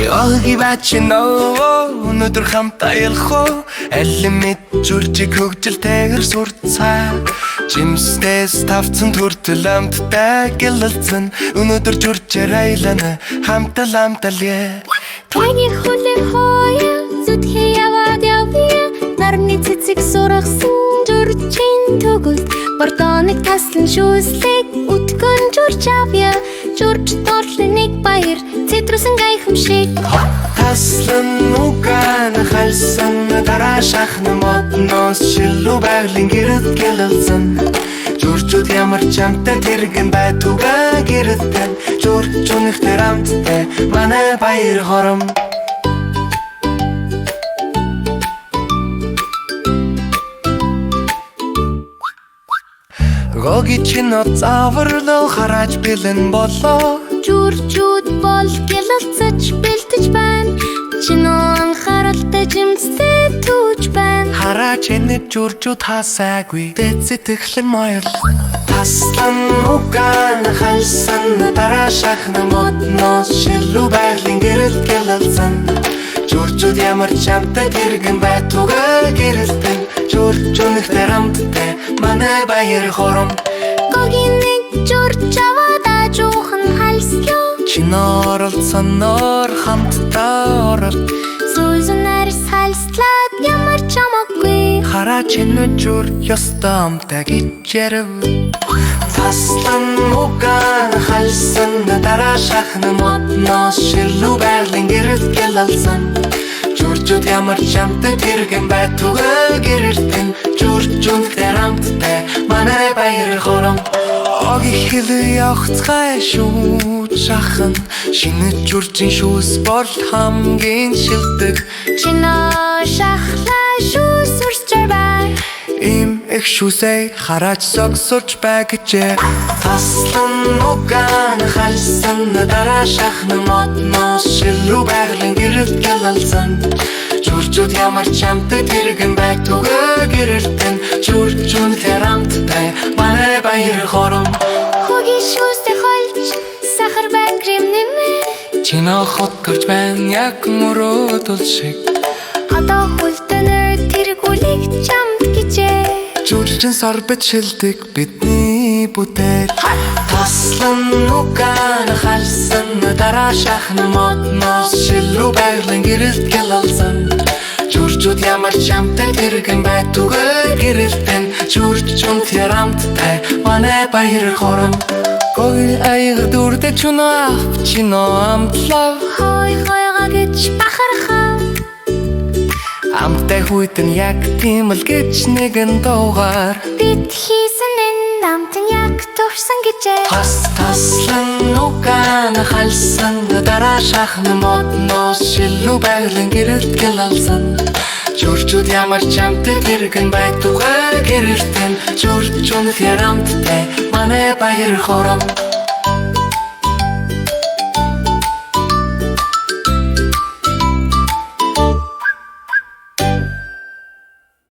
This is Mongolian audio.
Yogi bacino өнөдөр хамтаа ялах алимит зүржиг хөгжилтэйгэр сурцаа жимстэс тавцсан төртөл амттай гэлэлцэн өнөдөр зүржээр айлана хамтаа ламтале Таны хүлэн хойо зүтхий яваад явъя нарны цэцэг сургасан зүржийн төгөлд бардоныг таслан шүүслэг өткөн зүрж авъя зүрж доотлын нэг баяр цэтрүсэн гайхамшиг таслан угаан халсан дараа шахна модноос шилүү байглын гэрэл гэлэлцэн зүржүүд ямар чамтай тэргэн байтуга гэрэлтэн зүрж үнэхтэр амттай манай баяр хором Гоги чино заварлал хараач бэлэн болоо Зүржүүд бол гэлэлцэж бэлтэж байна Чино анхааралтай жимстэй түүж байна Хараач энэт зүржүүд хасаагүй дэцэтгэхлэн моёл Таслан угаан халсан дараа шахна модноос шилүү байглын гэрэл гэлэлцэн Зүржүүд ямар чамтай тэргэн байтуга гэрэлтэн Зүрж үнэхтэр амттай манай баяр хором Гогийн нэг зүрж аваад ажуухан халслоо Чино оролцсоноор хамтдаа орол Сүүзэн арьс халслаад ямар чамаагүй Хараач энэт зүр ёстой амтай гэж ярив Таслан угаан халсан дараа шахна модноос шилүү байглын гэрэл гэлэлцэн Зүржүүд ямар чамтай тэргэн байтуга гэрэлтэн Зүрж үнэхтэр амттай манай баяр хором Оги хэлээ явцгай шүү шахан Шинэ зүржийн шүүс бол хамгийн шилдэг Чино шахлаа шүү сурчээр бай Им их шүүсэй хараач согсож бай гэжээ Таслан угаан халсан дараа шахна модноос шилүү байглын гэрэл гэлэлцэн Зүржүүд ямар чамтай тэргэн байтуга гэрэлтэн Зүрж үнэхтэр амттай манай баяр хором Хөгийн шүүстэй хольж сахар бай крем нэмээ Чино хот гэрж байна яг мөрөөдөл шиг Одоо хүлтэнэр тэргүүлийг чамд гэжээ Зүржин сорбет шилдэг бидний бүтээл Таслан угаан халсан дараа шахна модноос шилүү байглын гэрэлт гэлэлцэн Зүржүүд ямар чамтай тэргэн байтуга гэрэлтэн Зүрж үнэхтэр амттай манай баяр хором Гоги аяг дүрдэ чуна чино амтлав Хой хойгоо гэж бахархаа Амтай хүйтэн яг тийм л гэж нэгэн дуугаар Бид хийсэн энэ намтан яг турсан гэжээ Таслан угаан халсан дараа шахна модноос шилүү байглын гэрэлт гэлэлцэн Зүржүүд ямар чамтай тэргэн байтуга гэрэлтэн Зүрж үнэхтэр амттай манай баяр хором